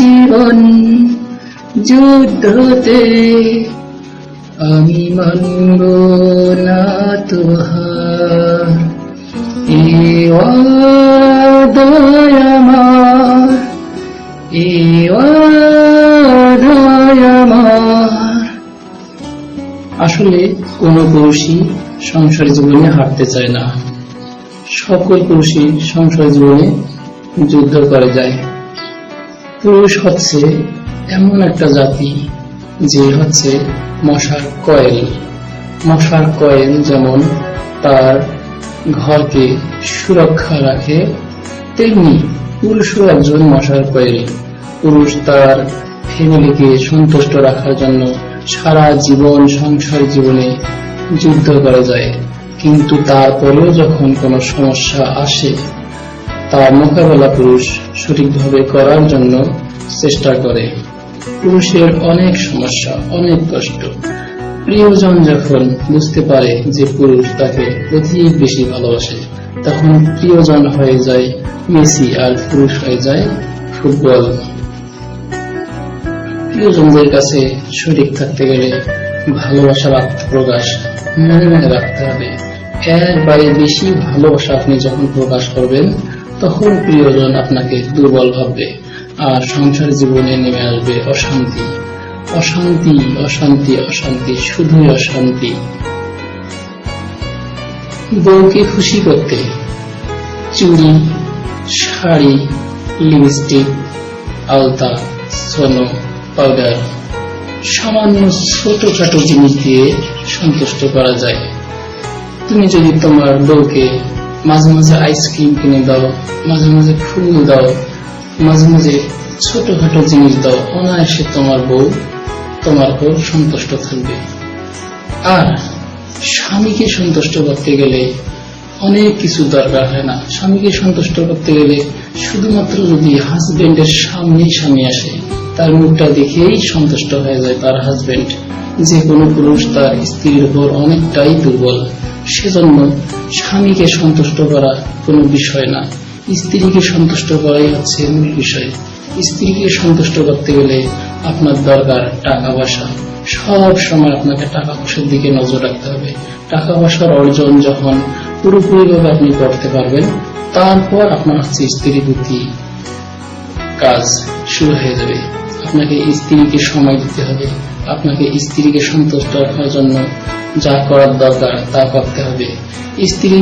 জীবন যুদ্ধতে, আমি মানব না তোহার এই ওয়াদায় আমার, এই ওয়াদায় আমার। আসলে কোন পুরুষই সংসার জীবনে হারতে চায় না। সকল পুরুষই সংসার জীবনে যুদ্ধ করে যায়। পুরুষ হচ্ছে এমন একটা জাতি যে হচ্ছে মশার কয়েল। মশার কয়েল যেমন তার ঘরকে সুরক্ষা রাখে, তেমনি পুরুষও একজন মশার কয়েল। পুরুষ তার ফ্যামিলিকে সন্তুষ্ট রাখার জন্য সারা জীবন সংসার জীবনে যুদ্ধ করে যায়, কিন্তু তারপরেও যখন কোনো সমস্যা আসে তার মোকাবেলা পুরুষ সঠিকভাবে করার জন্য চেষ্টা করে। পুরুষের অনেক সমস্যা, অনেক কষ্ট, প্রিয়জন যখন বুঝতে পারে যে পুরুষ তাকে অধিক বেশি ভালোবাসে, তখন প্রিয়জন হয়ে যায় মেসি আর পুরুষ হয়ে যায় ফুটবল। প্রিয়জনদের কাছে সঠিক থাকতে গেলে ভালোবাসার আত্মপ্রকাশ মনে মনে রাখতে হবে। একবারে বেশি ভালোবাসা আপনি যখন প্রকাশ করবেন তখন প্রিয়জন আপনাকে দুর্বল ভাববে, আর সংসার জীবনে নেমে আসবে অশান্তি, অশান্তি, অশান্তি, অশান্তি, শুধুই অশান্তি। বউকে খুশি করতে চুড়ি, শাড়ি, লিপস্টিক, আলতা, সোনো, পাউডার, সামান্য ছোটখাটো জিনিস দিয়ে সন্তুষ্ট করা যায়। তুমি যদি তোমার বউকে মাঝে মাঝে আইসক্রিম কিনে দাও, মাঝে মাঝে ফুল দাও, মাঝে মাঝে ছোটখাটো জিনিস দাও, অনায়াসে তোমার বউ তোমার উপর সন্তুষ্ট থাকবে। আর স্বামীকে সন্তুষ্ট করতে গেলে অনেক কিছু দরকার হয় না। স্বামীকে সন্তুষ্ট করতে গেলে শুধুমাত্র যদি হাজবেন্ডের সামনে স্বামী আসে, তার মুখটা দেখেই সন্তুষ্ট হয়ে যায় তার হাজবেন্ড। যে কোনো পুরুষ তার স্ত্রীর উপর অনেকটাই দুর্বল, সেজন্য স্বামীকে সন্তুষ্ট করা কোনো বিষয় না, স্ত্রীকে সন্তুষ্ট করাই হচ্ছে মূল বিষয়। স্ত্রীকে সন্তুষ্ট করতে গেলে আপনার দরকার টাকা পয়সা। সব সময় আপনাকে টাকা পয়সার দিকে নজর রাখতে হবে। টাকা পয়সার অর্জন যখন পুরোপুরিভাবে আপনি করতে পারবেন, তারপর আপনার হচ্ছে স্ত্রীর প্রতি কাজ শুরু হয়ে যাবে। আপনাকে স্ত্রীকে সময় দিতে হবে, আপনাকে স্ত্রীকে সন্তুষ্ট রাখার জন্য যা করার দরকার তা করতে হবে। স্ত্রী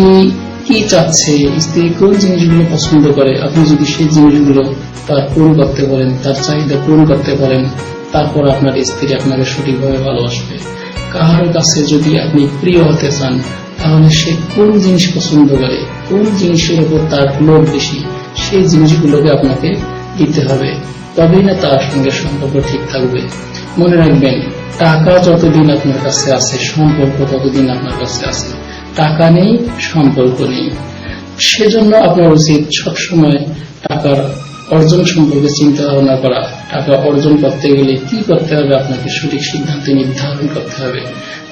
কি চাচ্ছে, স্ত্রী কোন জিনিসগুলো পছন্দ করে, আপনি যদি সেই জিনিসগুলো তার পূরণ করতে পারেন, তার চাহিদা পূরণ করতে পারেন, তারপর আপনার স্ত্রী আপনাকে সঠিকভাবে ভালোবাসবে। কাহার কাছে যদি আপনি প্রিয় হতে চান, তাহলে সে কোন জিনিস পছন্দ করে, কোন জিনিসের উপর তার লোভ বেশি, সেই জিনিসগুলোকে আপনাকে দিতে হবে, তবেই না তার সঙ্গে সম্পর্ক ঠিক থাকবে। মনে রাখবেন, টাকা যতদিন আপনার কাছে আছে, সম্পর্ক ততদিন আপনার কাছে আছে। টাকা নেই, সম্পর্ক নেই। সেজন্য আপনার উচিত সবসময় টাকার অর্জন সম্পর্কে চিন্তা ভাবনা করা। টাকা অর্জন করতে গেলে কি করতে হবে আপনাকে সঠিক সিদ্ধান্ত নির্ধারণ করতে হবে।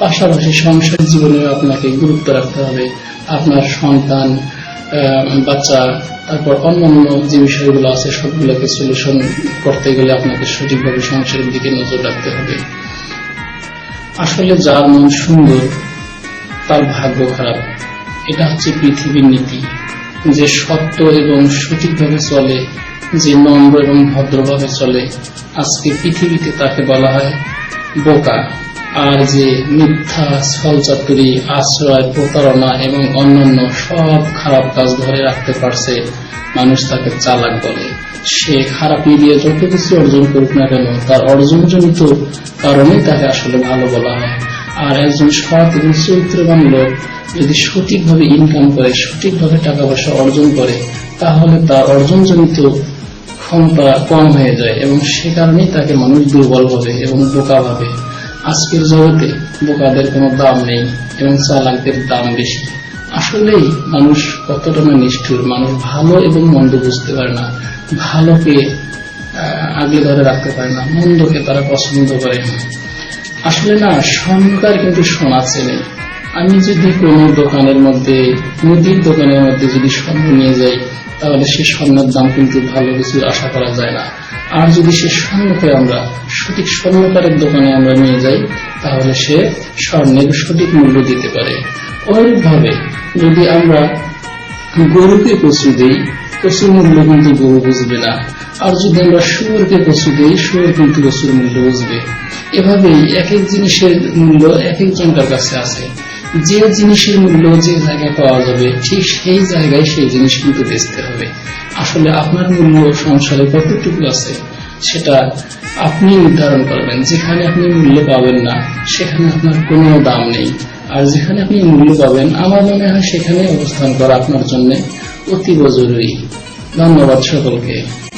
পাশাপাশি সংসার জীবনেও আপনাকে গুরুত্ব রাখতে হবে। আপনার সন্তান, বাচ্চা, তারপর অন্যান্য যে বিষয়গুলো আছে সবগুলোকে সলিউশন করতে গেলে আপনাকে সঠিকভাবে সংসারের দিকে নজর রাখতে হবে। আসলে যার মন সুন্দর তার ভাগ্য খারাপ, এটা হচ্ছে পৃথিবীর নীতি। যে সত্য এবং সঠিকভাবে চলে, যে নম্র এবং ভদ্রভাবে চলে, আজকে পৃথিবীতে তাকে বলা হয় বোকা। আর যে মিথ্যা, ছলচাতুরি, আশ্রয়, প্রতারণা এবং অন্যান্য সব খারাপ কাজ ধরে রাখতে পারছে, মানুষ তাকে চালাক বলে। সে খারাপ মিলিয়ে যত কিছু অর্জন করুক না কেন, তার অর্জনজনিত কারণে তাকে আসলে ভালো বলা হয়। আর একজন সৎ এবং চরিত্রবান লোক যদি সঠিকভাবে ইনকাম করে, সঠিকভাবে টাকা পয়সা অর্জন করে, তাহলে তার অর্জনজনিত ক্ষমতা কম হয়ে যায় এবং সে কারণেই তাকে মানুষ দুর্বল ভাবে এবং বোকা ভাবে। আজকের জগতে বোকাদের কোনো দাম নেই এবং চালাকদের দাম বেশি। আসলেই মানুষ কতটা না নিষ্ঠুর, মানুষ ভালো এবং মন্দ বুঝতে পারে না, ভালোকে আগলে ধরে রাখতে পারে না, মন্দকে তারা পছন্দ করে। আসলে না, স্বর্ণকার কিন্তু সোনা চেনে। আমি যদি কোনো দোকানের মধ্যে, মুদির দোকানের মধ্যে যদি স্বর্ণ নিয়ে যাই, তাহলে সে স্বর্ণের দাম কিন্তু ভালো কিছু আশা করা যায় না। আর যদি সে স্বর্ণকে আমরা সঠিক স্বর্ণকারের দোকানে আমরা নিয়ে যাই, তাহলে সে স্বর্ণের সঠিক মূল্য দিতে পারে। ওইভাবে যদি আমরা গরুকে কচু দেই, কচুর মূল্য কিন্তু গরু বুঝবে না। আর যদি আমরা শুয়োরকে কচু দেই, শুয়োর কিন্তু কচুর মূল্য বুঝবে। এভাবেই এক এক জিনিসের মূল্য এক একজনকার কাছে আছে। যে জিনিসের মূল্য যে জায়গায় পাওয়া যাবে, ঠিক সেই জায়গায় সেই জিনিস কিন্তু বেচতে হবে। আসলে আপনার মূল্য সংসারে কতটুকু আছে সেটা আপনি নির্ধারণ করবেন। যেখানে আপনি মূল্য পাবেন না, সেখানে আপনার কোনো দাম নেই। আর যেখানে আপনি মূল্য পাবেন, আমার মনে হয় সেখানে অবস্থান করা আপনার জন্য অতীব জরুরি। ধন্যবাদ সকলকে।